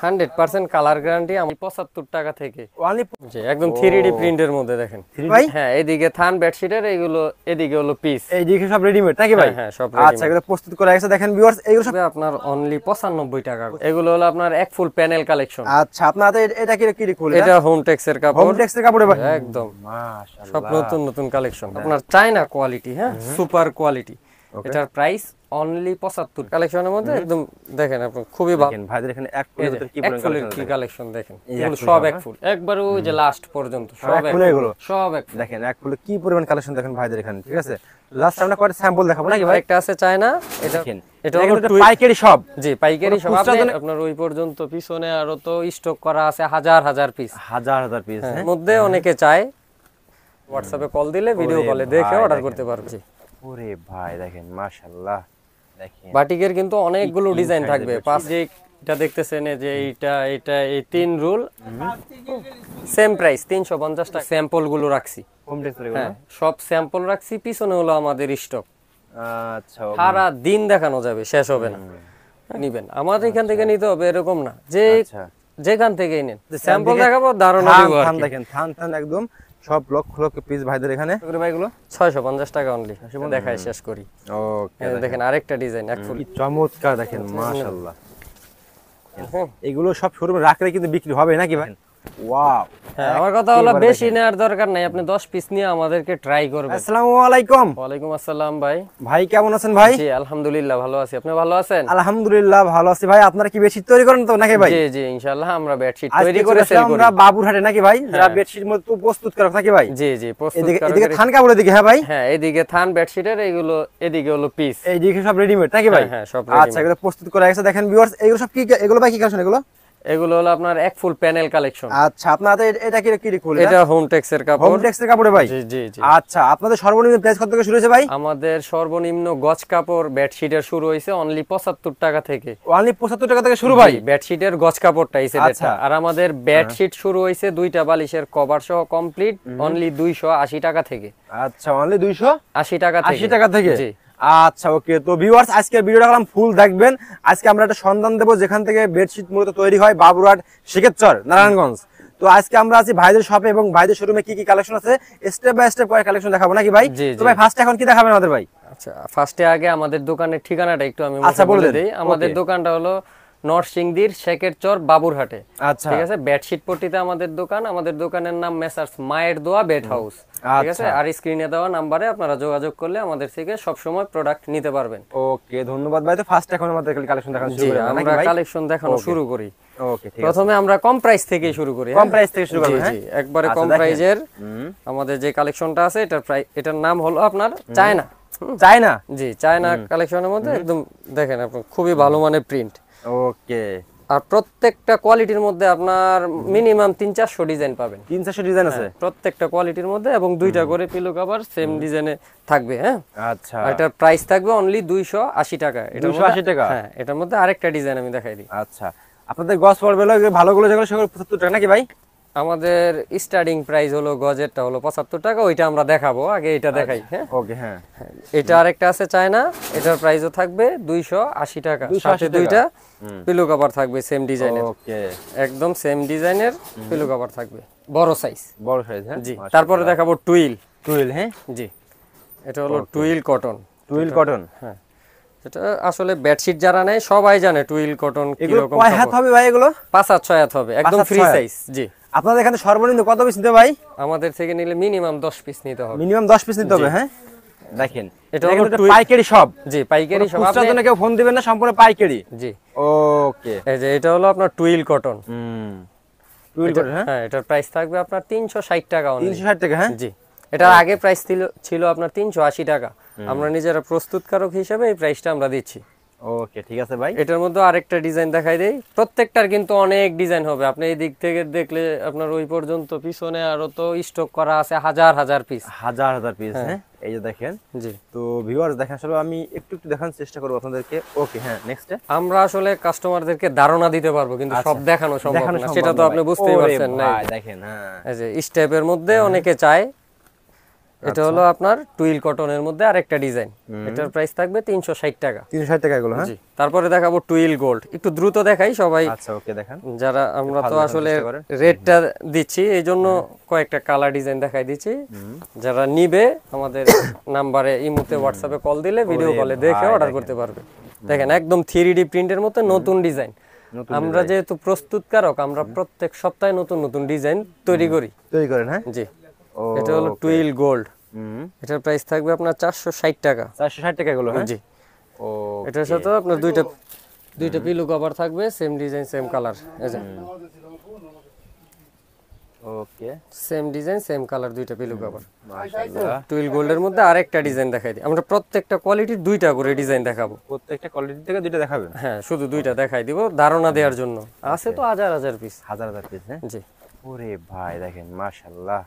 100% colour guarantee. আমি 75 টাকা থেকে জি একদম 3D প্রিন্টের মধ্যে দেখেন ভাই। হ্যাঁ, এদিকে থান বেডশিটের, এগুলো এদিকে হলো পিস, এইদিকে সব রেডিমেড নাকি ভাই? হ্যাঁ সব আচ্ছা, এগুলো প্রস্তুত করা আছে দেখেন ভিউয়ার্স, এগুলো সব আপনার অনলি 95 টাকা। এগুলো হলো আপনার এক ফুল প্যানেল কালেকশন। আচ্ছা, আপনাদের এটা কি কি খুলে? এটা হোম টেক্সের কাপড়, হোম টেক্সের কাপড়ে ভাই একদম মাশাআল্লাহ, সব নতুন নতুন কালেকশন আপনার চায়না কোয়ালিটি, হ্যাঁ সুপার কোয়ালিটি। এটার প্রাইস অনলি 75। কালেকশনের মধ্যে একদম দেখেন আপনি খুবই ভালো। দেখেন ভাইদের এখানে এক ফুলের ভিতর কি পরিমাণ কি কালেকশন দেখেন, এগুলো সব এক ফুল, একবারে ওই যে লাস্ট পর্যন্ত সব এক ফুল, এগুলো সব এক ফুল। দেখেন এক ফুলে কি পরিমাণ কালেকশন দেখেন ভাইদের এখানে, ঠিক আছে? লাস্ট আমরা কয়টা স্যাম্পল দেখাবো নাকি ভাই? একটা আছে চায়না, এটা দেখেন এটা হলো পাইকারি সব। জি পাইকারি সব। আপনার ওই পর্যন্ত পিছনে আরো তো স্টক করা আছে হাজার হাজার পিস, হাজার হাজার পিস মধ্যে অনেকে চায় হোয়াটসঅ্যাপে কল দিলে ভিডিও কলে দেখে অর্ডার করতে পারবে। ওরে ভাই দেখেন মাশাআল্লাহ, দেখেন বাটিকের কিন্তু অনেকগুলো ডিজাইন থাকবে। পাঁচ যে এটা দেখতেছেন যে এটা এই তিন রুল সেম প্রাইস 350 টাকা। স্যাম্পল গুলো রাখছি, হোম টেক্সের হ্যাঁ সব স্যাম্পল রাখছি। পিছনে হলো আমাদের স্টক, আচ্ছা সারা দিন দেখানো যাবে, শেষ হবে না। নিবেন আমাদের এখান থেকে নিতে হবে এরকম না যে যেখান থেকেই নেন স্যাম্পল দেখাবো, ধারণা দিব আর কি। দেখেন থান একদম সব লক্ষ লক্ষ পিস ভাইদের এখানে। ভাইগুলো 650 টাকা অনলি, দেখাই শেষ করি। ওকে দেখেন আরেকটা ডিজাইন এক ফুল, কি চমৎকার দেখেন মাশাআল্লাহ। এগুলো সব শোরুমে রাখলে কিন্তু বিক্রি হবে নাকি ভাই? ওয়াও, হ্যাঁ আমার কথা হলো বেশি নেওয়ার দরকার নাই, আপনি 10 পিস নিয়ে আমাদেরকে ট্রাই করবেন। আসসালামু আলাইকুম। ওয়ালাইকুম আসসালাম ভাই। ভাই কেমন আছেন ভাই? জি আলহামদুলিল্লাহ ভালো আছি, আপনি ভালো আছেন? আলহামদুলিল্লাহ ভালো আছি ভাই। আপনারা কি বেডশিট তৈরি করেন তো নাকি ভাই? জি জি ইনশাআল্লাহ আমরা বেডশিট তৈরি করে সেল করি। আমরা বাবুরহাটে নাকি ভাই, যারা বেডশিট মতো প্রস্তুত করে নাকি ভাই? জি জি প্রস্তুত করে। এদিকে থান কাপড়ের দিকে, হ্যাঁ ভাই হ্যাঁ এদিকে থান বেডশিটের, এগুলো এদিকে হলো পিস, এইদিকে সব রেডিমেড নাকি ভাই? হ্যাঁ সব রেডিমেড। আচ্ছা, এগুলো প্রস্তুত করা আছে দেখেন ভিউয়ার্স, এগুলো সব কি, এগুলো ভাই কি কালেকশন এগুলো? এগুলো হলো আপনার এক ফুল প্যানেল কালেকশন। আচ্ছা, আপনাদের এটা কি কি খুলে? এটা হোম টেক্সের কাপড়, হোম টেক্সের কাপড়ে ভাই? জি জি জি। আচ্ছা, আপনাদের সর্বনিম্ন প্রাইস কত থেকে শুরু হয়েছে ভাই? আমাদের সর্বনিম্ন গজ কাপড় বেডশিটের শুরু হইছে অনলি 75 টাকা থেকে। অনলি 75 টাকা থেকে শুরু ভাই বেডশিটের গজ কাপড়টা এই সেটটা। আর আমাদের বেডশিট শুরু হইছে দুইটা বালিশের কভার সহ কমপ্লিট অনলি 280 টাকা থেকে। আচ্ছা, অনলি 280 টাকা থেকে? 80 টাকা থেকে, জি। আচ্ছা ওকে, তো ভিউয়ার্স আজকে ভিডিওটা করলাম ফুল দেখবেন। আজকে আমরা একটা সন্ধান দেব যেখান থেকে বেডশিট মূলত তৈরি হয়, বাবুরহাট, শিকেতচর, নারায়ণগঞ্জ। তো আজকে আমরা আছি ভাইদের শপে এবং ভাইদের শোরুমে কি কি কালেকশন আছে স্টেপ বাই স্টেপ কয়েক কালেকশন দেখাবো নাকি ভাই? তো ভাই ফার্স্ট এখন কি দেখাবেন আমাদের ভাই? আচ্ছা ফার্স্টে আগে আমাদের দোকানের ঠিকানাটা একটু আমি বলে দেই। আমাদের দোকানটা হলো নরসিংদীর শেকেরচর, বাবুরহাটে। আচ্ছা ঠিক আছে, বেডশিট পট্টিতে আমাদের দোকান। আমাদের দোকানের নাম মেসার্স মায়ের দোয়া বেড হাউস। ঠিক আছে, আর স্ক্রিনে দেওয়া নাম্বারে আপনারা যোগাযোগ করলে আমাদের থেকে সব সময় প্রোডাক্ট নিতে পারবেন। ওকে, ধন্যবাদ ভাই। তো ফার্স্ট এখন আমাদের কালেকশন দেখানো শুরু করি আমরা কালেকশন দেখানো শুরু করি। ওকে, ঠিক আছে। প্রথমে আমরা কম প্রাইস থেকে শুরু করি। কম প্রাইস থেকে শুরু করব, হ্যাঁ জি একবারে কম প্রাইজের আমাদের যে কালেকশনটা আছে এটার নাম হলো আপনার চায়না। চায়না? জি চায়না কালেকশনের মধ্যে একদম দেখেন আপনি খুবই ভালো মানের প্রিন্ট। ওকে, আর প্রত্যেকটা কোয়ালিটির মধ্যে আপনার মিনিমাম 300-400 ডিজাইন পাবেন। 300 ডিজাইন আছে প্রত্যেকটা কোয়ালিটির মধ্যে, এবং দুইটা করে পিলো কভার সেম ডিজাইনে থাকবে। হ্যাঁ আচ্ছা, এটার প্রাইস থাকবে অনলি 280 টাকা। 280 টাকা? হ্যাঁ এটার মধ্যে আরেকটা ডিজাইন আমি দেখাই দিই। আচ্ছা, আপনাদের গজ পড়বে ভালোগুলো যেগুলো সেগুলো 75 টাকা নাকি ভাই? আমাদের স্টার্টিং প্রাইস হলো গজেরটা হলো 75 টাকা, ওইটা আমরা দেখাবো, আগে এটা দেখাই। হ্যাঁ ওকে, হ্যাঁ এটা আরেকটা আছে চায়না, এটার প্রাইসও থাকবে 280 টাকা। সাথে দুইটা পিলো কভার থাকবে সেম ডিজাইনের। ওকে, একদম সেম ডিজাইনের পিলো কভার থাকবে, বড় সাইজ। বড় সাইজ, হ্যাঁ জি। তারপরে দেখাবো টুইল। টুইল, হ্যাঁ জি এটা হলো টুইল কটন। টুইল কটন, হ্যাঁ এটা আসলে বেডশিট যারা নেয় সবাই জানে টুইল কটন কি রকম। কয় হাত হবে ভাই এগুলো? 5-6 হাত হবে, একদম ফ্রি সাইজ। জি। আপনাদের এখানে সর্বনিম্ন কত পিস নিতে ভাই? আমাদের থেকে নিলে মিনিমাম 10 পিস নিতে হবে। মিনিমাম 10 পিস নিতে হবে, হ্যাঁ দেখেন এটা হলো পাইকারি সব। জি পাইকারি সব। খুচরার জন্য কেউ ফোন দিবেন না, সম্পূর্ণ পাইকারি। জি। ওকে, এই যে এটা হলো আপনার টুইল কটন। টুইল কটন, হ্যাঁ এটার প্রাইস থাকবে আপনার 360 টাকা অনলি। 360 টাকা, হ্যাঁ জি। এটার আগে প্রাইস ছিল আপনার 380 টাকা। আমরা নিজেরা প্রস্তুতকারক হিসেবে এই প্রাইসটা আমরা দিচ্ছি। ওকে, ঠিক আছে ভাই। এটার মধ্যে আরেকটা ডিজাইন দেখাই দেই। প্রত্যেকটার কিন্তু অনেক ডিজাইন হবে, আপনি এই দিক থেকে দেখলে আপনার ওই পর্যন্ত পিছনে আরো তো স্টক করা আছে হাজার হাজার পিস। হাজার হাজার পিস, হ্যাঁ এই যে দেখেন। জি। তো ভিউয়ার্স দেখেন, আসলে আমি একটু দেখানোর চেষ্টা করব আপনাদেরকে। ওকে, হ্যাঁ নেক্সট আমরা আসলে কাস্টমারদেরকে ধারণা দিতে পারবো, কিন্তু সব দেখানো সম্ভব না, সেটা তো আপনি বুঝতেই পারছেন। না দেখেন, হ্যাঁ এই যে স্টেপের মধ্যে অনেকে চায় এটা হলো আপনার টুইল কটনের মধ্যে আরেকটা ডিজাইন, এটার প্রাইস থাকবে 360 টাকা। 360 টাকা এগুলো, হ্যাঁ। জি, তারপরে দেখাবো টুইল গোল্ড, একটু দ্রুত দেখাই সবাই। আচ্ছা ওকে, দেখান। যারা আমরা তো আসলে রেটটা দিচ্ছি এই জন্য কয়েকটা কালার ডিজাইন দেখাই দিচ্ছি, যারা নিবে আমাদের নাম্বারে ইমোতে হোয়াটসঅ্যাপে কল দিলে ভিডিও কলে দেখে অর্ডার করতে পারবে। দেখেন একদম 3D প্রিন্টের মতো নতুন ডিজাইন। আমরা যেহেতু প্রস্তুতকারক, আমরা প্রত্যেক সপ্তাহে নতুন নতুন ডিজাইন তৈরি করেন, হ্যাঁ। জি, এটা হলো টুইল গোল্ড, এটার প্রাইস থাকবে আপনার 460 টাকা। 460 টাকা এগুলো, হ্যাঁ। জি, ও এটার সাথে আপনার দুইটা পিলো কভার থাকবে, সেম ডিজাইন সেম কালার। এই যে ওকে, সেম ডিজাইন সেম কালার, দুইটা পিলো কভার। মাশাআল্লাহ। টুইল গোল্ডের মধ্যে আরেকটা ডিজাইন দেখাই দিই, আমরা প্রত্যেকটা কোয়ালিটির দুইটা করে ডিজাইন দেখাবো। প্রত্যেকটা কোয়ালিটি থেকে দুইটা দেখাবেন? হ্যাঁ, শুধু দুইটা দেখাই দিব ধারণা দেওয়ার জন্য। আছে তো হাজার হাজার পিস, হাজার হাজার পিস, হ্যাঁ। জি। ওরে ভাই দেখেন মাশাআল্লাহ,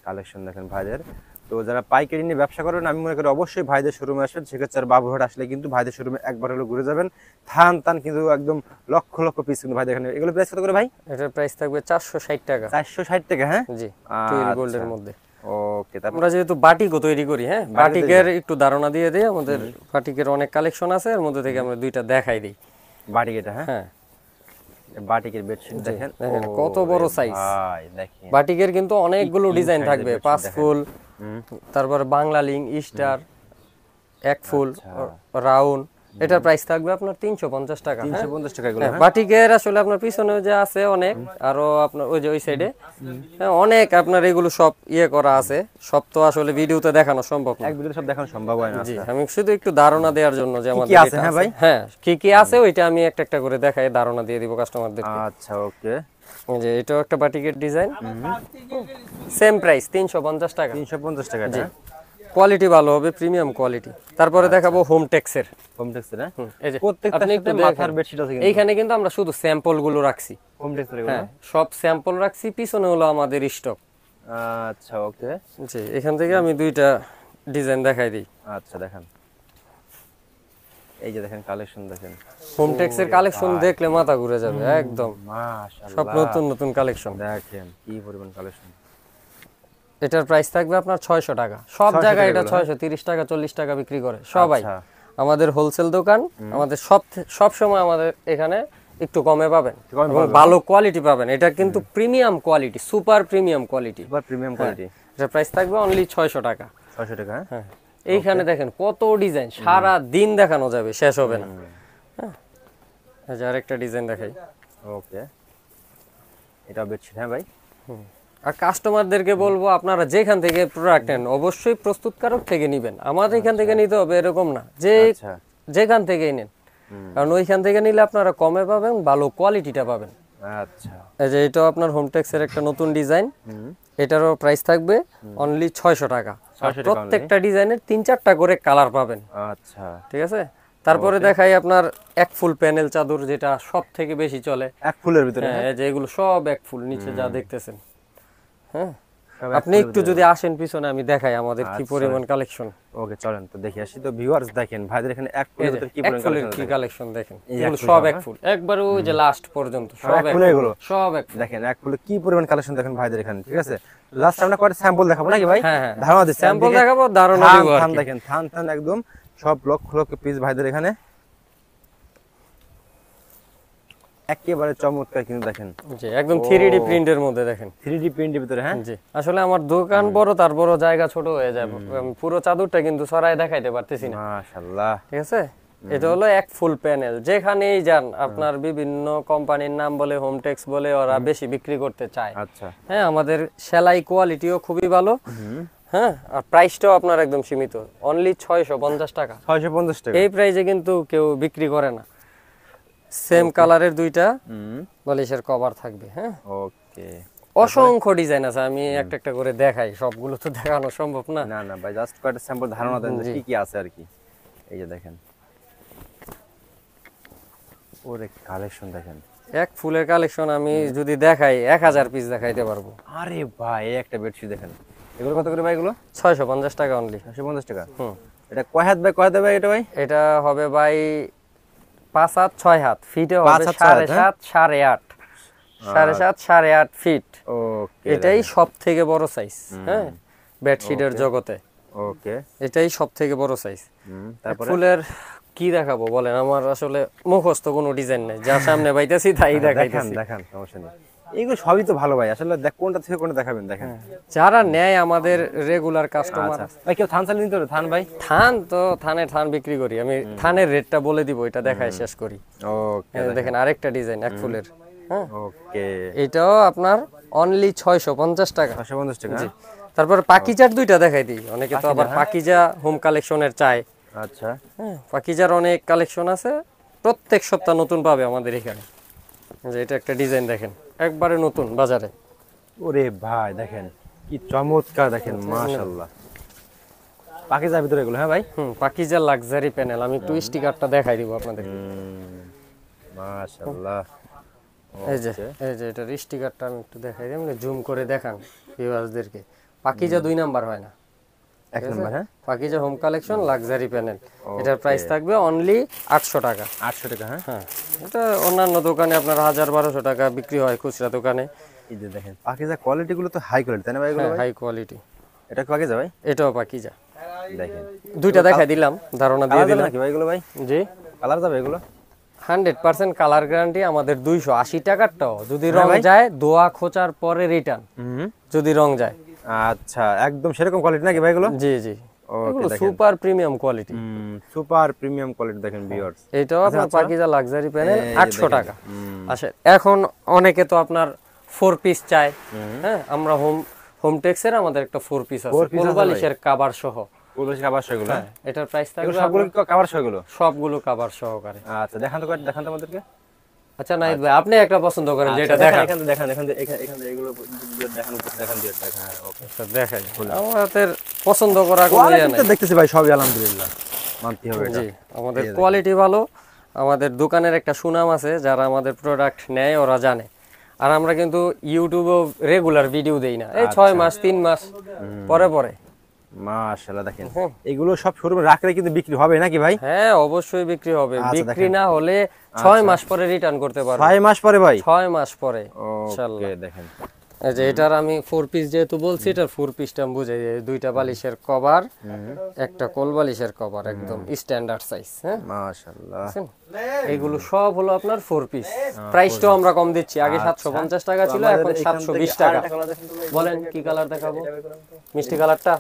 কালেকশন দেখেন ভাইদের। তো যারা পাইকারি নিয়ে ব্যবসা করেন, আমি মনে করি অবশ্যই ভাইদের শোরুমে আসবেন। সেক্ষেত্রে বাবুরহাট আসলে কিন্তু ভাইদের শোরুমে একবার হলো ঘুরে যাবেন। থান কিন্তু একদম লক্ষ লক্ষ পিস কিন্তু ভাই দেখেন। এগুলো প্রাইস কত করে ভাই? এটার প্রাইস থাকবে 460 টাকা। 460 টাকা, হ্যাঁ। জি, টুইল গোল্ডের মধ্যে। ওকে, আমরা যেহেতু বাটিকও তৈরি করি, হ্যাঁ, বাটিকের একটু ধারণা দিয়ে দিই। আমাদের বাটিকের অনেক কালেকশন আছে, এর মধ্যে থেকে আমরা দুইটা দেখাই দিই। বাটিক এটা, হ্যাঁ। হ্যাঁ, বাটিকের বেডশিট দেখেন কত বড় সাইজ ভাই দেখেন। বাটিকের কিন্তু অনেকগুলো ডিজাইন থাকবে, 5 ফুল, তারপর বাংলা লিং, স্টার, এক ফুল, রাউন্ড। এটার প্রাইস থাকবে আপনার 350 টাকা। 350 টাকা এগুলো, হ্যাঁ। বাটিকের আসলে আপনার পিছনে যে আছে অনেক, আরো আপনার ওই যে ওই সাইডে অনেক আপনার এগুলো সব করা আছে। সব তো আসলে ভিডিওতে দেখানো সম্ভব না, এক ভিডিওতে সব দেখানো সম্ভব হয় না। জি, আমি শুধু একটু ধারণা দেওয়ার জন্য যে আমাদের কি আছে, হ্যাঁ ভাই, হ্যাঁ, কি আছে ওইটা আমি একটা একটা করে দেখাই, ধারণা দিয়ে দিব কাস্টমারদেরকে। আচ্ছা ওকে, এই যে এটাও একটা বাটিকের ডিজাইন, সেম প্রাইস 350 টাকা। 350 টাকা, জি, হ্যাঁ। কোয়ালিটি ভালো হবে, প্রিমিয়াম কোয়ালিটি। তারপরে দেখাবো হোম টেক্সের। হোম টেক্সের, হ্যাঁ। এই যে প্রত্যেকটা আপনি একটু মাথার বেডশিট আছে কিন্তু এইখানে কিন্তু আমরা শুধু স্যাম্পল গুলো রাখছি। হোম টেক্সের এগুলো, হ্যাঁ, সব স্যাম্পল রাখছি, পিছনে হলো আমাদের স্টক। আচ্ছা ওকে, জি, এখান থেকে আমি দুইটা ডিজাইন দেখাই দিই। আচ্ছা দেখান। এই যে দেখেন কালেকশন দেখেন, হোম টেক্সের কালেকশন দেখলে মাথা ঘুরে যাবে একদম। মাশাআল্লাহ, সব নতুন নতুন কালেকশন দেখেন কি পরিমাণ কালেকশন। এটার প্রাইস থাকবে আপনার 600 টাকা। সব জায়গায় এটা 630 টাকা 40 টাকা বিক্রি করে সবাই। আমাদের হোলসেল দোকান, আমাদের সব সময় আমাদের এখানে একটু কমে পাবেন এবং ভালো কোয়ালিটি পাবেন। এটা কিন্তু premium quality, super premium quality, super premium quality. এটার প্রাইস থাকবে অনলি 600 টাকা। 600 টাকা, হ্যাঁ। এইখানে দেখেন কত ডিজাইন, সারা দিন দেখানো যাবে, শেষ হবে না। হ্যাঁ, এই যে আরেকটা ডিজাইন দেখাই। ওকে, এটা বেডশিট, হ্যাঁ ভাই। আর কাস্টমারদেরকে বলবো আপনারা যেখান থেকে প্রোডাক্ট নেন অবশ্যই প্রস্তুতকারক থেকে নেবেন। আমাদের এখান থেকে নিতে হবে এরকম না, যে যেখান থেকেই নেন, কারণ ওইখান থেকে নিলে আপনারা কমে পাবেন, ভালো কোয়ালিটিটা পাবেন। আচ্ছা, এই যে এটাও আপনার হোমটেক্সের একটা নতুন ডিজাইন, এটারও প্রাইস থাকবে অনলি 600 টাকা। প্রত্যেকটা ডিজাইনের 3-4টা করে কালার পাবেন। আচ্ছা, ঠিক আছে। তারপরে দেখাই আপনার এক ফুল প্যানেল চাদর, যেটা সব থেকে বেশি চলে। এক ফুলের ভিতরে, হ্যাঁ, যে এগুলো সব এক ফুল, নিচে যা দেখতেছেন। হ্যাঁ, আপনি একটু যদি আসেন পিছনে, আমি দেখাই আমাদের কি পরিমাণ কালেকশন। ওকে, চলেন তো দেখি আসি। তো ভিউয়ার্স দেখেন ভাইদের এখানে এক ফুলের ভিতরে কি পরিমাণ কালেকশন দেখেন। এগুলো সব এক ফুল, একবার ওই যে লাস্ট পর্যন্ত সব এক ফুল, এগুলো সব এক ফুল। দেখেন এক ফুলে কি পরিমাণ কালেকশন দেখেন ভাইদের এখানে। ঠিক আছে, লাস্ট আমরা কয়টা স্যাম্পল দেখাবো নাকি ভাই? হ্যাঁ, ধারণা দিচ্ছি, স্যাম্পল দেখাবো, ধারণা দিব। থান দেখেন, থান একদম সব লক্ষ লক্ষ পিস ভাইদের এখানে, একেবারে চমৎকার কিন্তু দেখেন। জি, একদম 3D প্রিন্টের মধ্যে দেখেন, 3D প্রিন্টের ভিতরে। হ্যাঁ, জি, আসলে আমার দোকান বড়, তারপরও জায়গা ছোট হয়ে যায়, আমি পুরো চাদরটা কিন্তু ছড়ায় দেখাইতে পারতেছি না। মাশাআল্লাহ, ঠিক আছে। এটা হলো এক ফুল প্যানেল, যেখানেই যান আপনার বিভিন্ন কোম্পানির নাম বলে, হোমটেক্স বলে, ওরা বেশি বিক্রি করতে চায়। আচ্ছা, হ্যাঁ, আমাদের সেলাই কোয়ালিটিও খুবই ভালো। হ্যাঁ, আর প্রাইসটাও আপনার একদম সীমিত, অনলি 650 টাকা। 650 টাকা, এই প্রাইসে কিন্তু কেউ বিক্রি করে না। সেম কালারের দুইটা বালিশের কভার থাকবে। হ্যাঁ, ওকে, অসংখ্য ডিজাইন আছে, আমি একটা একটা করে দেখাই, সবগুলো তো দেখানো সম্ভব না। না না ভাই, জাস্ট কয়েকটা স্যাম্পল ধারণা দেন যে কি কি আছে আর কি। এই যে দেখেন, ওরে কালেকশন দেখেন, এক ফুলের কালেকশন আমি যদি দেখাই 1000 পিস দেখাইতে পারবো। আরে ভাই, একটা বেডশিট দেখেন, এগুলো কত করে ভাই? এগুলো 650 টাকা অনলি। 650 টাকা। এটা কয় হাত বাই কয় হাত ভাই এটা ভাই? এটা হবে ভাই 5 হাত 6 হাত, ফিটে হবে 7.5 8.5 7.5 8.5 ফিট। ওকে, এটাই সব থেকে বড় সাইজ। হ্যাঁ, বেডশিটের জগতে। ওকে, এটাই সবথেকে বড় সাইজ। তারপরে ফুলের কি দেখাবো বলেন, আমার আসলে মুখস্থ কোনো ডিজাইন নেই, যা সামনে পাইতেছি তাই দেখাইতেছি। দেখান, সমস্যা নেই। এগুলো সবই তো ভালো ভাই, আসলে কোনটা থেকে কোনটা দেখাবেন দেখেন। যারা নেয় আমাদের রেগুলার কাস্টমার। ভাই কেউ থান চালিয়ে নিতে পারে? থান ভাই, থান বিক্রি করি আমি, থানের রেটটা বলে দিব, এটা দেখায় শেষ করি। ওকে, দেখেন আরেকটা ডিজাইন এক ফুলের। হ্যাঁ, ওকে, এটাও আপনার অনলি 650 টাকা। 650 টাকা। তারপর পাকিজার দুইটা দেখাই দিই, অনেকে তো আবার পাকিজা হোম কালেকশনের চায়। আচ্ছা, হ্যাঁ, পাকিজার অনেক কালেকশন আছে, প্রত্যেক সপ্তাহ নতুন পাবে আমাদের এখানে। যে এটা একটা ডিজাইন দেখেন, একবারে নতুন বাজারে। ওরে ভাই দেখেন কি চমৎকার, দেখেন মাশাআল্লাহ। পাকিজার ভিতরে এগুলো? হ্যাঁ ভাই, পাকিজার লাক্সারি প্যানেল। আমি একটু স্টিকারটা দেখাই দিব আপনাদের। মাশাআল্লাহ। এই যে এটার স্টিকারটা আমি একটু দেখাই দিই, মানে জুম করে দেখান ভিউয়ার্সদেরকে। পাকিজা 2 নাম্বার হয় না, 1 নাম্বার। হ্যাঁ, Pakiza home collection luxury panel. এটার প্রাইস থাকবে অনলি 800 টাকা। 800 টাকা। হ্যাঁ, এটা অন্যান্য দোকানে আপনার 1000-1200 টাকা বিক্রি হয় খুচরা দোকানে। এই যে দেখেন পাকিজা কোয়ালিটি গুলো তো হাই কোয়ালিটি, তাই না ভাই? এগুলো হাই কোয়ালিটি। এটা কি পাকিজা ভাই? এটাও পাকিজা। দেখেন দুইটা দেখাই দিলাম, ধারণা দিয়ে দিলাম নাকি ভাই এগুলো ভাই? জি, কালার যাবে এগুলো? 100% কালার গ্যারান্টি। আমাদের 280 টাকারটাও যদি রং যায়, দোয়া খোঁচার পরে রিটার্ন যদি রং যায়। আচ্ছা, একদম সেরকম কোয়ালিটি নাকি ভাই এগুলো? জি জি, এগুলো super premium quality. Super premium quality দেখেন ভিউয়ার্স। এটাও আপনার পাকিজা লাক্সারি প্যানেল 800 টাকা। আচ্ছা, এখন অনেকে তো আপনার 4 পিস চায়। হ্যাঁ, আমরা হোম টেক্সের আমাদের একটা 4 পিস আছে, কোলবালিশের কভার সহ। কোলবালিশ কভার সহ এগুলো? এটার প্রাইস থাকবে সবগুলো কভার সহ এগুলো? সবগুলো কভার সহকারে। আচ্ছা, দেখান তো আমাদেরকে। আচ্ছা নাহিদ ভাই, আপনি একটা পছন্দ করেন যেটা দেখান। এখানে এগুলো দেখান দিয়ে দেখান। ওকে, আচ্ছা দেখাই, আমাদের পছন্দ করা কোনো ইয়া নাই। দেখতেছি ভাই সবই আলহামদুলিল্লাহ, মানতে হবে এটা। জি, আমাদের কোয়ালিটি ভালো, আমাদের দোকানের একটা সুনাম আছে, যারা আমাদের প্রোডাক্ট নেয় ওরা জানে। আর আমরা কিন্তু ইউটিউবেও রেগুলার ভিডিও দেই না, এই 6 মাস 3 মাস পরে পরে। মাশাআল্লাহ, দেখেন এগুলো সব শোরুমে রাখলে কিন্তু বিক্রি হবে নাকি ভাই? হ্যাঁ, অবশ্যই বিক্রি হবে। বিক্রি না হলে 6 মাস পরে রিটার্ন করতে পারবে। 6 মাস পরে ভাই? 6 মাস পরে ইনশাআল্লাহ। দেখেন এই যে এটার আমি 4 পিস যেহেতু বলছি, এটার 4 পিসটা আমি বুঝাই দিই। 2টা বালিশের কভার, একটা কোল বালিশের কভার, একদম স্ট্যান্ডার্ড সাইজ। হ্যাঁ, মাশাআল্লাহ। এগুলো সব হলো আপনার 4 পিস। প্রাইসটাও আমরা কম দিচ্ছি, আগে 750 টাকা ছিল, এখন 720 টাকা। বলেন কি কালার দেখাবো? মিষ্টি কালারটা?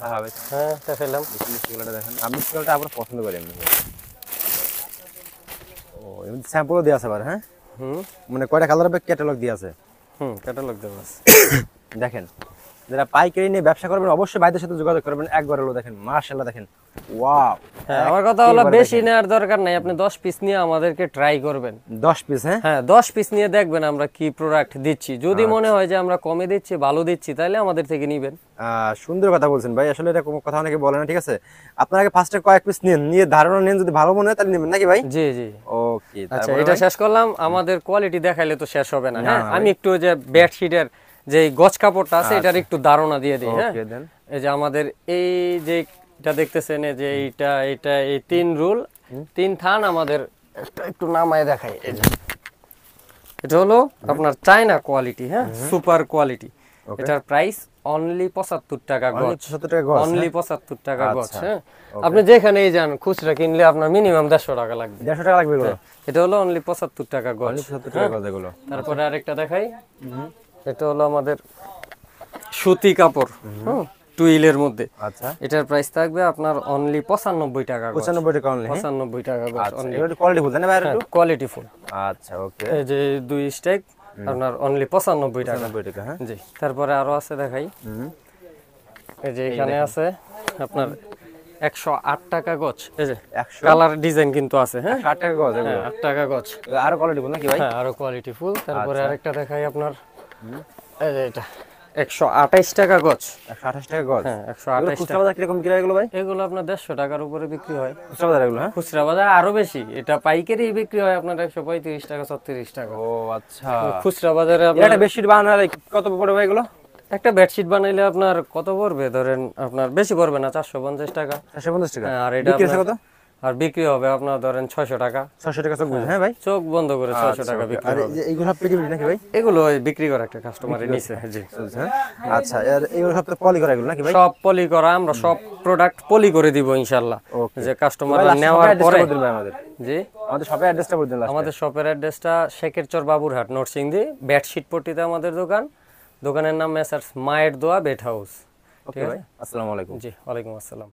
হ্যাঁ, দেখাইলাম। মিষ্টি কালারটা দেখেন, আমি মিষ্টি কালারটা আবার পছন্দ করি এমনি। ও, এমনি স্যাম্পলও দেয়া আছে আবার? হ্যাঁ, মানে কয়টা কালার হবে ক্যাটালগ দেয়া আছে? ক্যাটালগ দেওয়া আছে। দেখেন, যারা পাইকারি নিয়ে ব্যবসা করবেন অবশ্যই ভাইদের সাথে যোগাযোগ করবেন। একবার হলো দেখেন, মাশাআল্লাহ দেখেন, ওয়াও। হ্যাঁ, আমার কথা হলো বেশি নেওয়ার দরকার নাই, আপনি 10 পিস নিয়ে আমাদেরকে ট্রাই করবেন। 10 পিস? হ্যাঁ, 10 পিস নিয়ে দেখবেন আমরা কি প্রোডাক্ট দিচ্ছি। যদি মনে হয় যে আমরা কমে দিচ্ছি, ভালো দিচ্ছি, তাহলে আমাদের থেকে নিবেন। সুন্দর কথা বলছেন ভাই, আসলে এটা কোনো কথা অনেকে বলে না, ঠিক আছে? আপনারা আগে ফার্স্টে কয়েক পিস নিন, নিয়ে ধারণা নিন, যদি ভালো মনে হয় তাহলে নেবেন নাকি ভাই? জি জি। ওকে, আচ্ছা, এটা শেষ করলাম। আমাদের কোয়ালিটি দেখাইলে তো শেষ হবে না। হ্যাঁ, আমি একটু যে বেডশিটের যে গজ কাপড়টা আছে এটার একটু ধারণা দিয়ে দিই। হ্যাঁ, এই যে আমাদের এই যে এটা দেখতেছেন, এই যে এটা এই 3 রুল 3 থান আমাদের একটু নামায় দেখাই। এই যে এটা হলো আপনার চায়না কোয়ালিটি। হ্যাঁ, সুপার কোয়ালিটি। এটার প্রাইস অনলি 75 টাকা গজ। অনলি 75 টাকা গজ। হ্যাঁ, আপনি যেখানেই যান খুচরা কিনলে আপনার মিনিমাম 150 টাকা লাগবে। 150 টাকা লাগবে এগুলো? এটা হলো অনলি 75 টাকা গজ। 75 টাকা গজ এগুলো। তারপরে আরেকটা দেখাই, এটা হলো আমাদের সুতি কাপড়, টুইলের মধ্যে। আচ্ছা, এটার প্রাইস থাকবে আপনার অনলি 95 টাকা গজ। 95 টাকা অনলি? 95 টাকা গজ অনলি। এটা কোয়ালিটি ফুল, তাই না ভাই? একটু কোয়ালিটি ফুল। আচ্ছা, ওকে। এই যে 2 স্টেক আপনার অনলি 95 টাকা। 95 টাকা। হ্যাঁ, জি। তারপরে আরো আছে দেখাই, এই যে এখানে আছে আপনার 108 টাকা গজ। এই যে কালার ডিজাইন কিন্তু আছে। হ্যাঁ, 8 টাকা গজ এগুলো? 8 টাকা গজ। আরো কোয়ালিটি ফুল নাকি ভাই? হ্যাঁ, আরো কোয়ালিটি ফুল। তারপরে আরেকটা দেখাই আপনার, এই যে এটা 128 টাকা গজ। 128 টাকা গজ? হ্যাঁ, 128 খুচরা বাজার কিরকম কিরা এগুলো ভাই? এগুলো আপনার 150 টাকার উপরে বিক্রি হয় খুচরা বাজার এগুলো? হ্যাঁ, খুচরা বাজার আরো বেশি। এটা পাইকারি বিক্রি হয় আপনার 135 টাকা 36 টাকা। ও আচ্ছা। খুচরা বাজারে এটা বেডশিট বানালে কত পড়বে ভাই এগুলো? একটা বেডশিট বানাইলে আপনার কত পড়বে, ধরেন আপনার বেশি পড়বে না, 450 টাকা। 450 টাকা? আর এটা বিক্রি আছে কত? আর বিক্রি হবে আপনার ধরেন 600 টাকা। 600 টাকা চোখ বুঝে, হ্যাঁ ভাই, চোখ বন্ধ করে 600 টাকা বিক্রি আর হবে। এইগুলো সব পেকে নাকি ভাই? এগুলো ওই বিক্রি করে একটা কাস্টমারের নিচে। জি হ্যাঁ, আচ্ছা, আর এইগুলো সব তো পলি করা এগুলো নাকি ভাই? সব পলি করা, আমরা সব প্রোডাক্ট পলি করে দিব ইনশাআল্লাহ। Okay. যে কাস্টমাররা নেওয়ার পরে। আমাদের জি, আমাদের শপের অ্যাড্রেসটা বলে দিন। আমাদের শপের অ্যাড্রেসটা শেখেরচর বাবুরহাট নরসিংদী, বেডশিট পট্টিতে আমাদের দোকান। দোকানের নাম মেসার্স মায়ের দোয়া বেড হাউস। ওকে ভাই, আসসালামু আলাইকুম। জি, ওয়ালাইকুম আসসালাম।